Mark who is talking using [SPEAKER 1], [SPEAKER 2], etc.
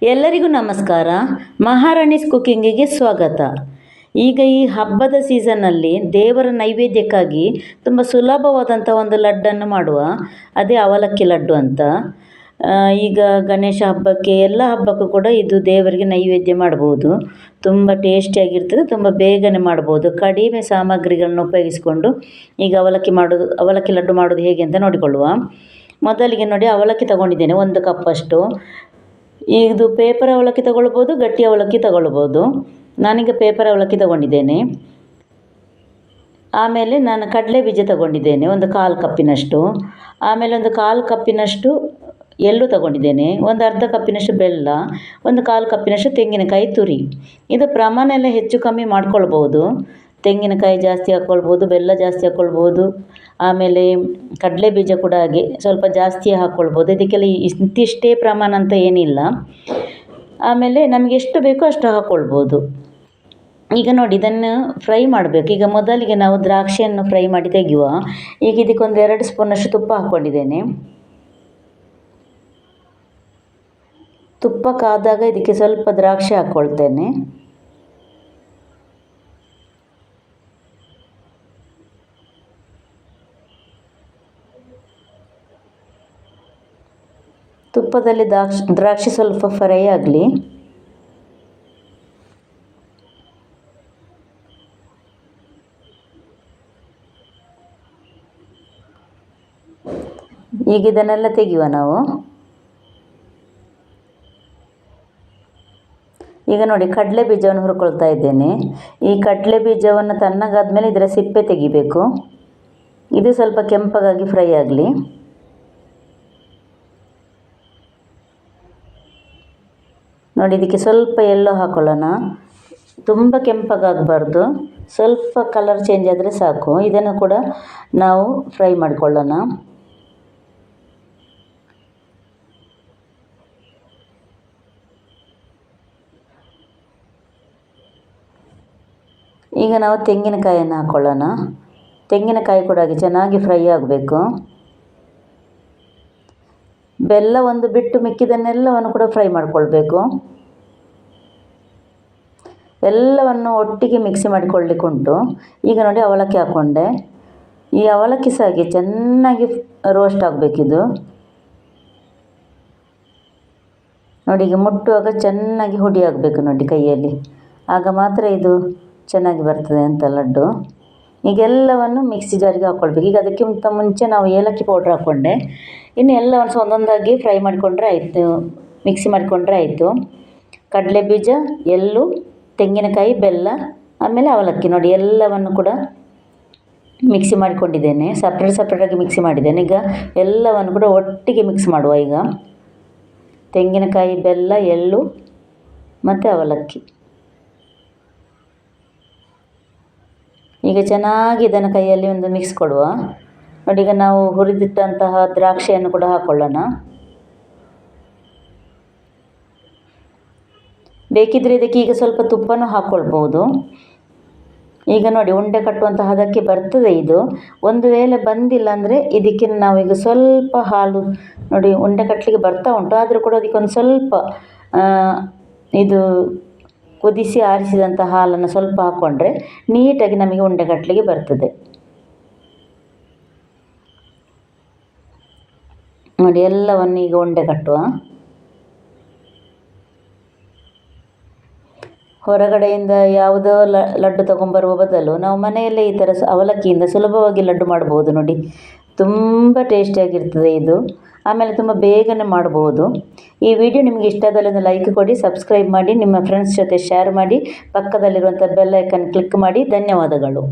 [SPEAKER 1] ಎಲ್ಲರಿಗೂ ನಮಸ್ಕಾರ. ಮಹಾರಾಣೀಸ್ ಕುಕ್ಕಿಂಗಿಗೆ ಸ್ವಾಗತ. ಈಗ ಈ ಹಬ್ಬದ ಸೀಸನ್ನಲ್ಲಿ ದೇವರ ನೈವೇದ್ಯಕ್ಕಾಗಿ ತುಂಬ ಸುಲಭವಾದಂಥ ಒಂದು ಲಡ್ಡನ್ನು ಮಾಡುವ, ಅದೇ ಅವಲಕ್ಕಿ ಲಡ್ಡು ಅಂತ. ಈಗ ಗಣೇಶ ಹಬ್ಬಕ್ಕೆ ಎಲ್ಲ ಹಬ್ಬಕ್ಕೂ ಕೂಡ ಇದು ದೇವರಿಗೆ ನೈವೇದ್ಯ ಮಾಡ್ಬೋದು. ತುಂಬ ಟೇಸ್ಟಿಯಾಗಿರ್ತದೆ, ತುಂಬ ಬೇಗನೆ ಮಾಡ್ಬೋದು. ಕಡಿಮೆ ಸಾಮಗ್ರಿಗಳನ್ನು ಉಪಯೋಗಿಸಿಕೊಂಡು ಈಗ ಅವಲಕ್ಕಿ ಲಡ್ಡು ಮಾಡೋದು ಹೇಗೆ ಅಂತ ನೋಡಿಕೊಳ್ಳುವ. ಮೊದಲಿಗೆ ನೋಡಿ, ಅವಲಕ್ಕಿ ತಗೊಂಡಿದ್ದೇನೆ 1 ಕಪ್ಪಷ್ಟು. ಇದು ಪೇಪರ್ ಅವಲಕ್ಕಿ ತಗೊಳ್ಬೋದು, ಗಟ್ಟಿ ಅವಲಕ್ಕಿ ತಗೊಳ್ಬೋದು. ನಾನೀಗ ಪೇಪರ್ ಅವಲಕ್ಕಿ ತಗೊಂಡಿದ್ದೇನೆ. ಆಮೇಲೆ ನಾನು ಕಡಲೆ ಬೀಜ ತಗೊಂಡಿದ್ದೇನೆ 1/4 ಕಪ್ಪಿನಷ್ಟು. ಆಮೇಲೆ 1/4 ಕಪ್ಪಿನಷ್ಟು ಎಳ್ಳು ತಗೊಂಡಿದ್ದೇನೆ, 1/2 ಕಪ್ಪಿನಷ್ಟು ಬೆಲ್ಲ, 1/4 ಕಪ್ಪಿನಷ್ಟು ತೆಂಗಿನಕಾಯಿ ತುರಿ. ಇದು ಪ್ರಮಾಣ ಎಲ್ಲ ಹೆಚ್ಚು ಕಮ್ಮಿ ಮಾಡ್ಕೊಳ್ಬೋದು. ತೆಂಗಿನಕಾಯಿ ಜಾಸ್ತಿ ಹಾಕ್ಕೊಳ್ಬೋದು, ಬೆಲ್ಲ ಜಾಸ್ತಿ ಹಾಕ್ಕೊಳ್ಬೋದು. ಆಮೇಲೆ ಕಡಲೆ ಬೀಜ ಕೂಡ ಹಾಗೆ ಸ್ವಲ್ಪ ಜಾಸ್ತಿ ಹಾಕ್ಕೊಳ್ಬೋದು. ಇದಕ್ಕೆಲ್ಲ ಇಂತಿಷ್ಟೇ ಪ್ರಮಾಣ ಅಂತ ಏನಿಲ್ಲ. ಆಮೇಲೆ ನಮಗೆ ಎಷ್ಟು ಬೇಕೋ ಅಷ್ಟು ಹಾಕ್ಕೊಳ್ಬೋದು. ಈಗ ನೋಡಿ, ಇದನ್ನು ಫ್ರೈ ಮಾಡಬೇಕು. ಈಗ ಮೊದಲಿಗೆ ನಾವು ದ್ರಾಕ್ಷಿಯನ್ನು ಫ್ರೈ ಮಾಡಿ ತೆಗೆಯುವ. ಈಗ ಇದಕ್ಕೊಂದು 2 ಸ್ಪೂನಷ್ಟು ತುಪ್ಪ ಹಾಕ್ಕೊಂಡಿದ್ದೇನೆ. ತುಪ್ಪ ಕಾದಾಗ ಇದಕ್ಕೆ ಸ್ವಲ್ಪ ದ್ರಾಕ್ಷಿ ಹಾಕ್ಕೊಳ್ತೇನೆ. ತುಪ್ಪದಲ್ಲಿ ದ್ರಾಕ್ಷಿ ಸ್ವಲ್ಪ ಫ್ರೈ ಆಗಲಿ. ಈಗ ಇದನ್ನೆಲ್ಲ ತೆಗೆಯುವ ನಾವು. ಈಗ ನೋಡಿ, ಕಡಲೆ ಬೀಜವನ್ನು ಹುರ್ಕೊಳ್ತಾ ಇದ್ದೇನೆ. ಈ ಕಡಲೆ ಬೀಜವನ್ನು ತಣ್ಣಗಾದ್ಮೇಲೆ ಇದರ ಸಿಪ್ಪೆ ತೆಗಿಬೇಕು. ಇದು ಸ್ವಲ್ಪ ಕೆಂಪಗಾಗಿ ಫ್ರೈ ಆಗಲಿ. ನೋಡಿ, ಇದಕ್ಕೆ ಸ್ವಲ್ಪ ಎಲ್ಲೋ ಹಾಕೊಳ್ಳೋಣ. ತುಂಬ ಕೆಂಪಗಾಗಬಾರ್ದು, ಸ್ವಲ್ಪ ಕಲರ್ ಚೇಂಜ್ ಆದರೆ ಸಾಕು. ಇದನ್ನು ಕೂಡ ನಾವು ಫ್ರೈ ಮಾಡಿಕೊಳ್ಳೋಣ. ಈಗ ನಾವು ತೆಂಗಿನಕಾಯಿಯನ್ನು ಹಾಕ್ಕೊಳ್ಳೋಣ. ತೆಂಗಿನಕಾಯಿ ಕೂಡ ಹಾಗೆ ಚೆನ್ನಾಗಿ ಫ್ರೈ ಆಗಬೇಕು. ಬೆಲ್ಲ ಒಂದು ಬಿಟ್ಟು ಮಿಕ್ಕಿದನ್ನೆಲ್ಲವನ್ನು ಕೂಡ ಫ್ರೈ ಮಾಡಿಕೊಳ್ಬೇಕು. ಎಲ್ಲವನ್ನು ಒಟ್ಟಿಗೆ ಮಿಕ್ಸಿ ಮಾಡಿಕೊಳ್ಳಿಕ್ಕೆ ಉಂಟು. ಈಗ ನೋಡಿ, ಅವಲಕ್ಕಿ ಹಾಕ್ಕೊಂಡೆ. ಈ ಅವಲಕ್ಕಿ ಸಹ ಹಾಗೆ ಚೆನ್ನಾಗಿ ರೋಸ್ಟ್ ಆಗಬೇಕಿದು. ನೋಡಿ, ಈಗ ಮುಟ್ಟುವಾಗ ಚೆನ್ನಾಗಿ ಹುಡಿ ಆಗಬೇಕು ನೋಡಿ ಕೈಯಲ್ಲಿ. ಆಗ ಮಾತ್ರ ಇದು ಚೆನ್ನಾಗಿ ಬರ್ತದೆ ಅಂತ ಲಡ್ಡು. ಈಗ ಎಲ್ಲವನ್ನು ಮಿಕ್ಸಿ ಜಾರಿಗೆ ಹಾಕ್ಕೊಳ್ಬೇಕು. ಈಗ ಅದಕ್ಕಿಂತ ಮುಂಚೆ ನಾವು ಏಲಕ್ಕಿ ಪೌಡ್ರ್ ಹಾಕ್ಕೊಂಡೆ. ಇನ್ನು ಎಲ್ಲವನ್ನು ಸಹ ಒಂದೊಂದಾಗಿ ಫ್ರೈ ಮಾಡಿಕೊಂಡ್ರೆ ಆಯಿತು, ಮಿಕ್ಸಿ ಮಾಡಿಕೊಂಡ್ರೆ ಆಯಿತು. ಕಡಲೆ ಬೀಜ, ಎಳ್ಳು, ತೆಂಗಿನಕಾಯಿ, ಬೆಲ್ಲ, ಆಮೇಲೆ ಅವಲಕ್ಕಿ ನೋಡಿ ಎಲ್ಲವನ್ನು ಕೂಡ ಮಿಕ್ಸಿ ಮಾಡಿಕೊಂಡಿದ್ದೇನೆ. ಸಪ್ರೇಟಾಗಿ ಮಿಕ್ಸಿ ಮಾಡಿದ್ದೇನೆ. ಈಗ ಎಲ್ಲವನ್ನು ಕೂಡ ಒಟ್ಟಿಗೆ ಮಿಕ್ಸ್ ಮಾಡುವ. ಈಗ ತೆಂಗಿನಕಾಯಿ, ಬೆಲ್ಲ, ಎಳ್ಳು ಮತ್ತು ಅವಲಕ್ಕಿ. ಈಗ ಚೆನ್ನಾಗಿ ಇದನ್ನು ಕೈಯಲ್ಲಿ ಒಂದು ಮಿಕ್ಸ್ ಕೊಡುವ. ನೋಡಿ, ಈಗ ನಾವು ಹುರಿದಿಟ್ಟಂತಹ ದ್ರಾಕ್ಷಿಯನ್ನು ಕೂಡ ಹಾಕ್ಕೊಳ್ಳೋಣ. ಬೇಕಿದ್ದರೆ ಇದಕ್ಕೆ ಈಗ ಸ್ವಲ್ಪ ತುಪ್ಪನೂ ಹಾಕ್ಕೊಳ್ಬೋದು. ಈಗ ನೋಡಿ, ಉಂಡೆ ಕಟ್ಟುವಂತಹ ಹದಕ್ಕೆ ಬರ್ತದೆ ಇದು. ಒಂದು ವೇಳೆ ಬಂದಿಲ್ಲ ಅಂದರೆ ಇದಕ್ಕೆ ನಾವೀಗ ಸ್ವಲ್ಪ ಹಾಲು ನೋಡಿ, ಉಂಡೆ ಕಟ್ಟಲಿಕ್ಕೆ ಬರ್ತಾ ಉಂಟು. ಆದರೂ ಕೂಡ ಅದಕ್ಕೊಂದು ಸ್ವಲ್ಪ ಇದು ಕುದಿಸಿ ಆರಿಸಿದಂಥ ಹಾಲನ್ನು ಸ್ವಲ್ಪ ಹಾಕ್ಕೊಂಡ್ರೆ ನೀಟಾಗಿ ನಮಗೆ ಉಂಡೆ ಕಟ್ಟಲಿಕ್ಕೆ ಬರ್ತದೆ. ನೋಡಿ, ಎಲ್ಲವನ್ನು ಈಗ ಉಂಡೆ ಕಟ್ಟುವ. ಹೊರಗಡೆಯಿಂದ ಯಾವುದೋ ಲಡ್ಡು ತಗೊಂಬರುವ ಬದಲು ನಾವು ಮನೆಯಲ್ಲೇ ಈ ಥರ ಅವಲಕ್ಕಿಯಿಂದ ಸುಲಭವಾಗಿ ಲಡ್ಡು ಮಾಡ್ಬೋದು. ನೋಡಿ, ತುಂಬ ಟೇಸ್ಟಿಯಾಗಿರ್ತದೆ ಇದು. ಆಮೇಲೆ ತುಂಬ ಬೇಗನೆ ಮಾಡ್ಬೋದು. ಈ ವಿಡಿಯೋ ನಿಮಗೆ ಇಷ್ಟ ಆದಲ್ಲಿ ಒಂದು ಲೈಕ್ ಕೊಡಿ, ಸಬ್ಸ್ಕ್ರೈಬ್ ಮಾಡಿ, ನಿಮ್ಮ ಫ್ರೆಂಡ್ಸ್ ಜೊತೆ ಶೇರ್ ಮಾಡಿ, ಪಕ್ಕದಲ್ಲಿರುವಂಥ ಬೆಲ್ ಐಕನ್ ಕ್ಲಿಕ್ ಮಾಡಿ. ಧನ್ಯವಾದಗಳು.